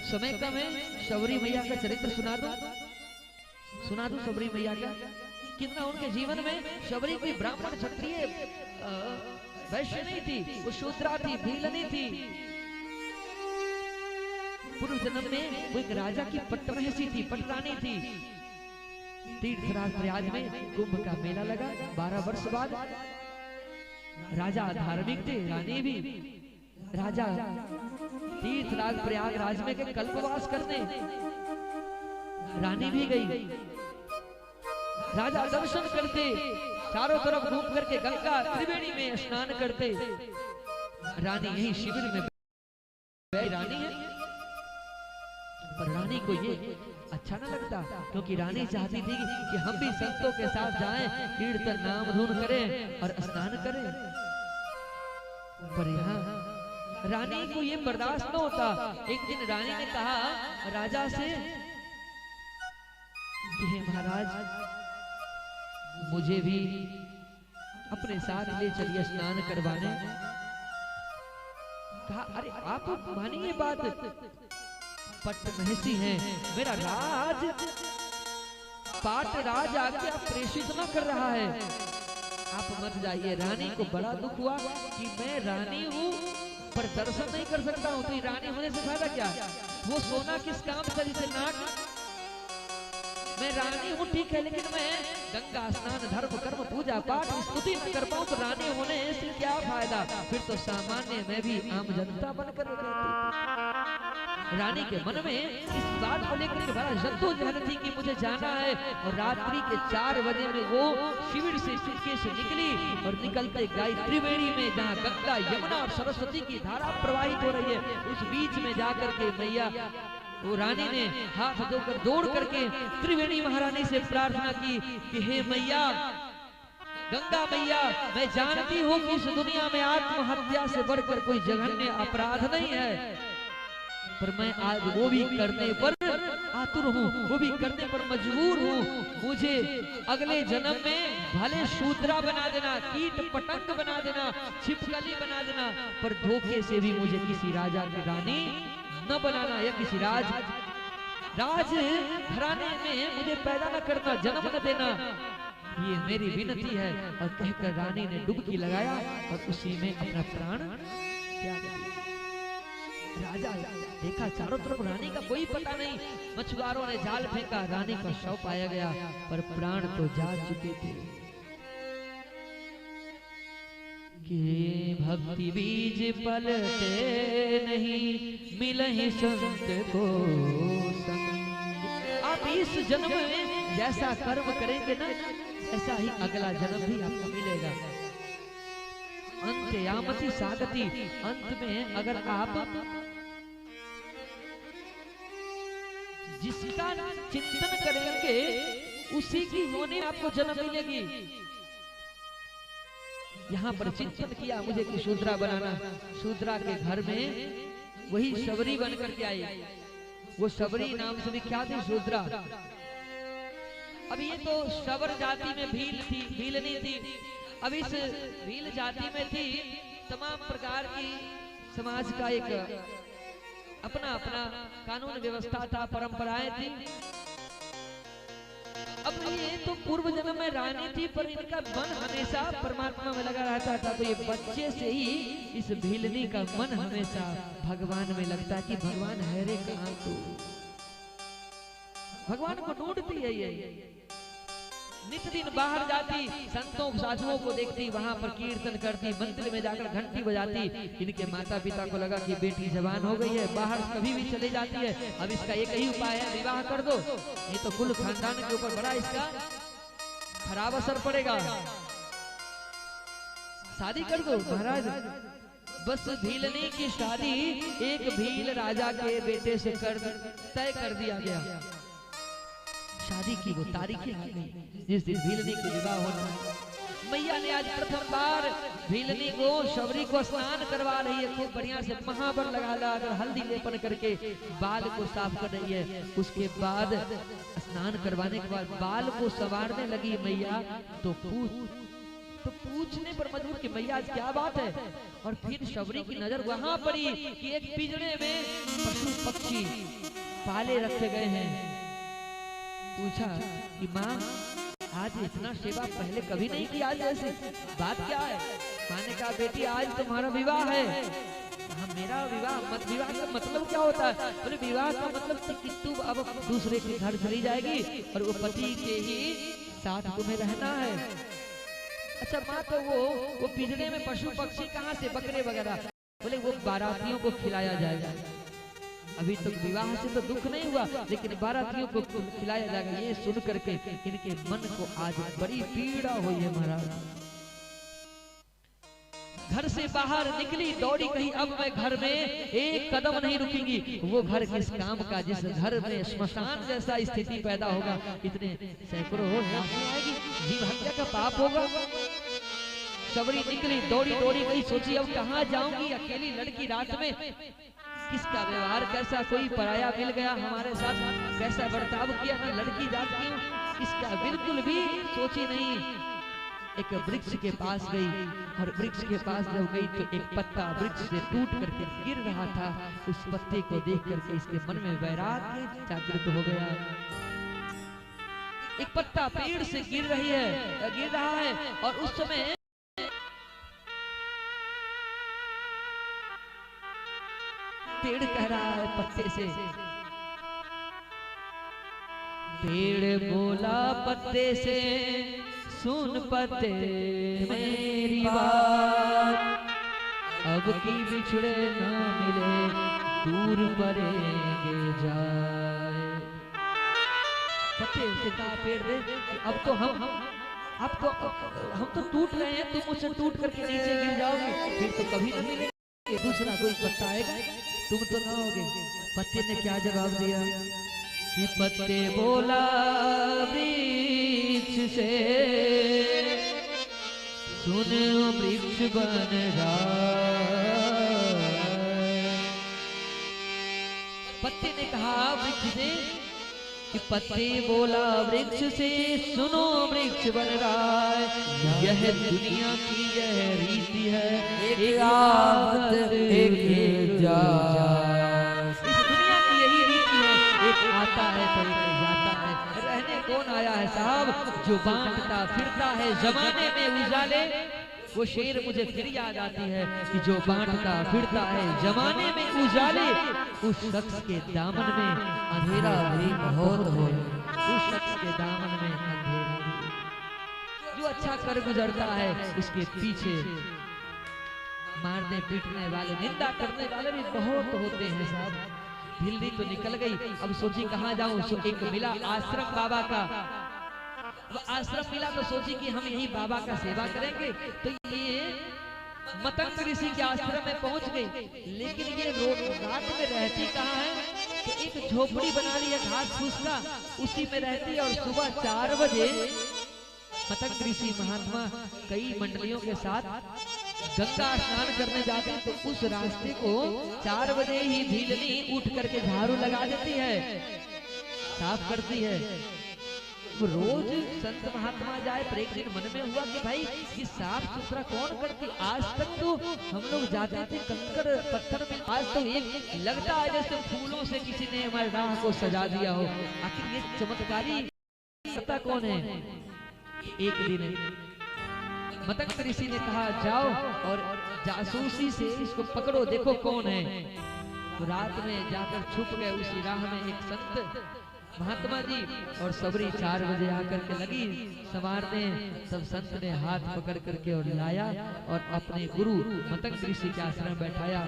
समय कम है, शबरी मैया का चरित्र सुना दो शबरी मैया का। कितना उनके जीवन में शबरी कोई ब्राह्मण क्षत्रिय वैश्य नहीं थी, वो शूद्रा थी, भीलनी थी। पूर्व जन्म में वो एक राजा की पट्टमहसी थी, पटरानी थी। तीर्थराज प्रयाग में कुंभ का मेला लगा 12 वर्ष बाद। राजा धार्मिक थे, रानी भी। राजा तीर्थराज प्रयागराज में के कल्पवास करने, रानी भी गई। राजा दर्शन करते, चारों तरफ घूम करके गंगा त्रिवेणी में स्नान करते। रानी यही शिविर में रानी है, पर रानी को ये अच्छा न लगता, क्योंकि रानी चाहती थी कि हम भी संतों के साथ जाएं, कीर्तन नाम धुन करें और स्नान करें। पर यहाँ रानी को ये बर्दाश्त न होता। एक दिन रानी ने कहा राजा से कि हे महाराज, मुझे भी अपने साथ ले चलिए स्नान करवाने। कहा अरे आप मानिए बात, पट्टमहसी हैं, मेरा राज पाट राज आके आप प्रेषित न कर रहा है, आप मत जाइए। रानी को बड़ा दुख हुआ कि मैं रानी हूँ पर दर्शन नहीं कर सकता हूँ, तो रानी होने से फायदा क्या? वो सोना किस काम का जिसे नाक। मैं रानी हूँ ठीक है, लेकिन मैं गंगा स्नान धर्म कर्म पूजा पाठ स्तुति न कर पाऊँ तो रानी होने से क्या फायदा? फिर तो सामान्य मैं भी आम जनता बनकर रहती। रानी के मन में इस बात को लेकर बड़ा जद्दोजहद थी कि मुझे जाना है। और रात्रि के 4 बजे में वो शिविर से चुपके से निकली और निकलते गई त्रिवेणी में, जहाँ गंगा यमुना और सरस्वती की धारा प्रवाहित हो रही है। उस बीच में जाकर के मैया वो रानी ने हाथ धोकर दौड़ करके त्रिवेणी महारानी से प्रार्थना की कि हे मैया, गंगा मैया, मैं जानती हूँ कि इस दुनिया में आत्महत्या से बढ़कर कोई जघन्य अपराध नहीं है, पर मैं आज वो भी करने पर आतुर हूँ, वो भी करने पर मजबूर हूँ। मुझे अगले जन्म में भले शूद्रा बना देना, कीट पतंग बना देना, छिपकली बना देना, पर धोखे से भी मुझे किसी राजा की रानी न बनाना, या किसी राज घराने में मुझे पैदा न करना, जन्म न देना, ये मेरी विनती है। और कहकर रानी ने डुबकी लगाया और उसी में अपना प्राण त्याग दिया। राजा देखा चारों तरफ रानी का कोई पता नहीं। मछुआरों ने जाल फेंका, रानी का शव पाया गया, पर प्राण तो जा चुके थे। कि भक्ति बीज पलटे नहीं, मिलहि संत को संग। आप इस जन्म में जैसा कर्म करेंगे ना, ऐसा ही अगला जन्म भी आपको मिलेगा। अंत यामति सागति, अंत में अगर आप जिसका चिंतन करेंगे उसी की होने आपको जन्म मिलेगी। यहाँ पर चिंतन किया मुझे कि शूद्रा बनाना, शूद्रा के घर में वही शबरी बन करके आई। वो शबरी नाम से विख्यात थी शूद्रा। अब ये तो शबर जाति में भील थी, भीलनी थी। अब इस भील जाति में थी तमाम प्रकार की समाज का एक अपना अपना कानून व्यवस्था था, परंपराएं थी। अब ये तो पूर्व जन्म में रानी थी, पर इनका मन हमेशा परमात्मा में लगा रहता था। तो ये बच्चे से ही इस भीलनी का मन हमेशा भगवान में लगता कि भगवान है रे कहाँ तू। भगवान को ढूंढती है ये। नित दिन बाहर जाती, संतों साधुओं को देखती, वहां पर कीर्तन करती, मंदिर में जाकर घंटी बजाती। इनके माता पिता को लगा कि बेटी जवान हो गई है, बाहर कभी भी चली जाती है, अब इसका एक ही उपाय है, विवाह कर दो, नहीं तो कुल खानदान के ऊपर बड़ा इसका खराब असर पड़ेगा, शादी कर दो। महाराज बस भीलनी की शादी एक भील राजा के बेटे से तय कर दिया गया। शादी की वो तारीखें आ गई जिस दिन भीलनी के विवाह होना। मैया ने आज प्रथम बार भीलनी को, शबरी को स्नान करवा रही है। खूब बढ़िया से महावर लगा हल्दी लेपन करके बाल को साफ कर रही है। उसके बाद स्नान करवाने के बाद बाल को संवारने लगी मैया, तो तो पूछने पर मजबूर कि मैया आज क्या बात है। और फिर शबरी की नजर वहां पड़ी कि एक पिंजरे में पशु पक्षी पाले रखे गए हैं। पूछा कि माँ आज इतना सेवा पहले कभी नहीं किया, आज ऐसे बात क्या है। माँ ने कहा बेटी आज तुम्हारा विवाह है। मेरा विवाह मत, विवाह का मतलब क्या होता है। बोले विवाह का मतलब कि तू अब दूसरे के घर चली जाएगी और वो पति के ही साथ तुम्हें रहना है। अच्छा माँ तो वो पिंजरे में पशु पक्षी कहाँ से, बकरे वगैरह। बोले वो बारातियों को खिलाया जाएगा। अभी तक विवाह से तो दुख नहीं हुआ, लेकिन बारातियों को खिलाया जाएगा। ये सुन करके इनके मन को आज बड़ी पीड़ा हुई है महाराज। घर से बाहर निकली, दौड़ी कहीं अब मैं घर में एक कदम नहीं रुकेंगी। वो घर किस काम का जिस घर में श्मशान जैसा स्थिति पैदा होगा, इतने सैकड़ों लाशें आएगी, जीव हत्या का पाप होगा। शबरी निकली, दौड़ी दौड़ी गई, सोची अब कहाँ जाऊंगी, अकेली लड़की रात में, किसका व्यवहार कैसा, कोई पराया मिल गया हमारे साथ, कैसा बर्ताव किया, मैं लड़की जाती हूँ, इसका बिल्कुल भी सोची नहीं। एक वृक्ष के पास गई और वृक्ष के पास जब गई तो एक पत्ता वृक्ष से टूट करके गिर रहा था। उस पत्ते को देख करके इसके मन में वैराग्य जागृत हो गया। एक पत्ता पेड़ से गिर रहा है और उस समय पेड़ कह रहा है पत्ते से, पेड़ बोला पत्ते से सुन पत्ते मेरी बात, अब की बिछड़े न मिले दूर पड़ेंगे जाए। पत्ते से कहा पेड़ दे, अब तो हम तो टूट रहे हैं, तुम मुझसे टूट करके नीचे गिर जाओगे, फिर तो कभी न मिलेंगे, दूसरा कोई पत्ता आएगा, तुम तो ना होगे। पत्ते ने क्या जवाब दिया कि पत्ते बोला वृक्ष से सुन वृक्ष बन रहा। पत्ते ने कहा वृक्ष से कि पत्ते बोला वृक्ष से सुनो वृक्ष बन रहा है। यह दुनिया की यह रीति है, एक आमद एक जा। इस दुनिया की यही रीति है, एक आता है तो एक जाता है। रहने कौन आया है साहब, जो बांटता फिरता है जमाने में उजाले। वो शेर मुझे फिर याद आती है कि जो बांटता फिरता है जमाने में उजाले, उस शख्स के दामन में अंधेरा भी बहुत हो। उस शख्स के दामन में अंधेरा भी, जो अच्छा कर गुजरता है उसके पीछे मारने पीटने वाले, निंदा करने वाले भी बहुत होते हैं साहब। ढिल्ली तो निकल गई, अब सोची कहाँ जाऊं। एक मिला आश्रम बाबा का, आश्रम मिला तो सोची कि हम यही बाबा का सेवा करेंगे। तो ये मतंग ऋषि के आश्रम में पहुंच गई, लेकिन ये रात में रहती कहाँ है, तो एक झोपड़ी बना ली है घास फूस का, उसी में रहती है। और सुबह 4 बजे मतंग ऋषि महात्मा कई मंडलियों के साथ गंगा स्नान करने जाते हैं, तो उस रास्ते को 4 बजे ही भीलनी उठ करके झाड़ू लगा देती है, साफ करती है। रोज संत महात्मा जाए, पर एक दिन मन में हुआ कि भाई ये साफ सुथरा कौन करती। आज तक तो हम लोग जाते थे कंकड़ पत्थर में, आज तो एक लगता है जैसे फूलों से किसी ने हमारे राह को सजा दिया हो। आखिर ये चमत्कारी सत्ता कौन है। एक दिन मतंग ऋषि ने कहा जाओ और जासूसी से इसको पकड़ो, देखो कौन है। तो रात में जाकर छुप गए उसी राह में एक संत महात्मा जी, और सबरी 4 बजे आकर के लगी संवारने। तब संत ने हाथ पकड़ करके और लाया और अपने गुरु मतंग ऋषि के आश्रम बैठाया।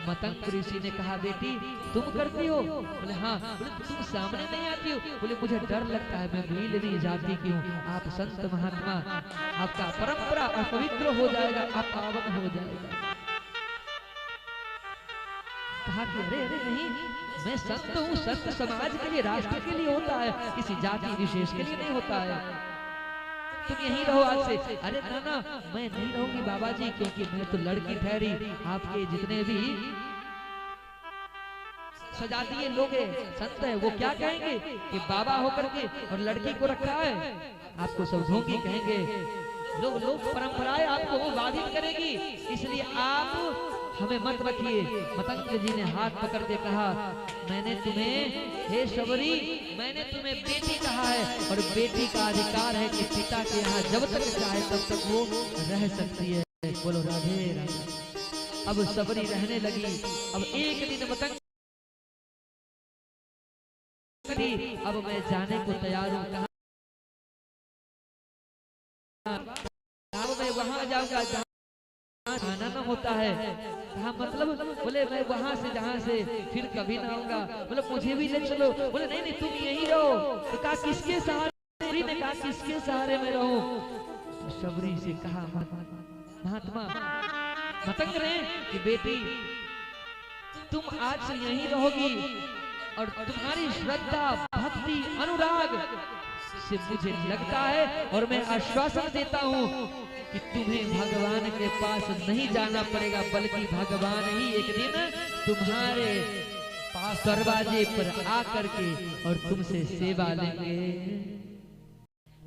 मतंग ऋषि ने कहा बेटी तुम करती हो? बोले हाँ। बोले तुम सामने नहीं आती हो? बोले मुझे डर लगता है, मैं भील नहीं जाती क्यों। आप संत महात्मा, आपका परंपरा अपवित्र हो जाएगा, आप पावन हो जाएगा। कहा कि अरे अरे नहीं, मैं संत हूँ, संत समाज के लिए, राष्ट्र के लिए होता है, किसी जाति विशेष के लिए नहीं होता है। तुम यहीं रहो आज से। अरे ना ना, मैं नहीं रहूंगी बाबा जी, क्योंकि मैं तो लड़की ठहरी। आपके जितने भी सजातीय लोग हैं, संत है, वो क्या कहेंगे कि बाबा होकर के और लड़की को रखा है। आपको सब ढोंगी कहेंगे। लोक परंपराएं आपको वो बाधित करेगी, इसलिए आप हमें मत रखिए। मतंग जी ने हाथ पकड़ के कहा, मैंने तुम्हें, हे शबरी, मैंने तुम्हें बेटी कहा है, और बेटी का अधिकार है कि पिता के यहाँ जब तक चाहे तब तक वो रह सकती है। बोलो राधे राधे। अब शबरी रहने लगी। अब एक दिन मतंग, अब मैं जाने को तैयार हूँ, कहा अब मैं वहां जाऊंगा जहाँ आना न होता है। कहा मतलब? बोले मैं वहां से जहाँ से फिर कभी ना आऊंगा। बोले मुझे भी ले चलो। बोले नहीं नहीं तुम यहीं रहो। तो कहा किसके सहारे? ने कहा किसके सहारे में रहूं? शबरी से कहा महात्मा मतंग रहे कि बेटी तुम आज से यहीं रहोगी, और तुम्हारी श्रद्धा भक्ति अनुराग से मुझे लगता है और मैं आश्वासन देता हूँ कि तुम्हें भगवान के पास नहीं जाना पड़ेगा, बल्कि भगवान ही एक दिन तुम्हारे पास दरवाजे पर आकर के और तुमसे सेवा लेंगे।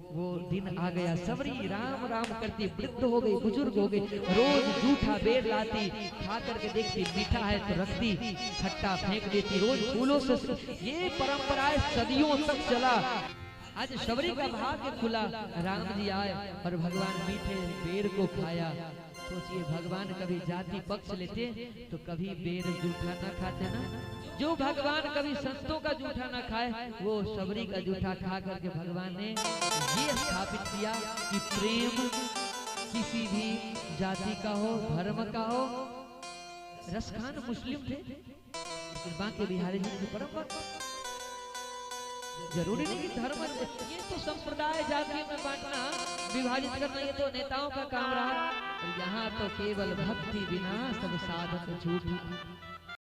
वो दिन आ गया। सबरी राम राम करती वृद्ध हो गई, बुजुर्ग हो गई। रोज जूठा बेर लाती, खा करके देखती मीठा है तो रखती, खट्टा फेंक देती। रोज फूलों से ये परंपराएं सदियों तक चला। आज शबरी का भाग्य खुला, राम जी आए और भगवान मीठे बेर को खाया। सोचिए भगवान कभी जाति पक्ष लेते तो कभी बेर जूठा ना खाते ना। जो भगवान कभी संतों का जूठा ना खाए, वो शबरी का जूठा खा करके भगवान ने ये स्थापित किया कि प्रेम किसी भी जाति का हो, धर्म का हो। रसखान मुस्लिम थे, लेकिन बांके बिहारी जी की परंपरा जरूरी नहीं कि धर्म, ये तो संप्रदाय जातियों में बांटना, विभाजित करना ये तो नेताओं का काम रहा। और यहाँ तो केवल भक्ति बिना सब साधन झूठा।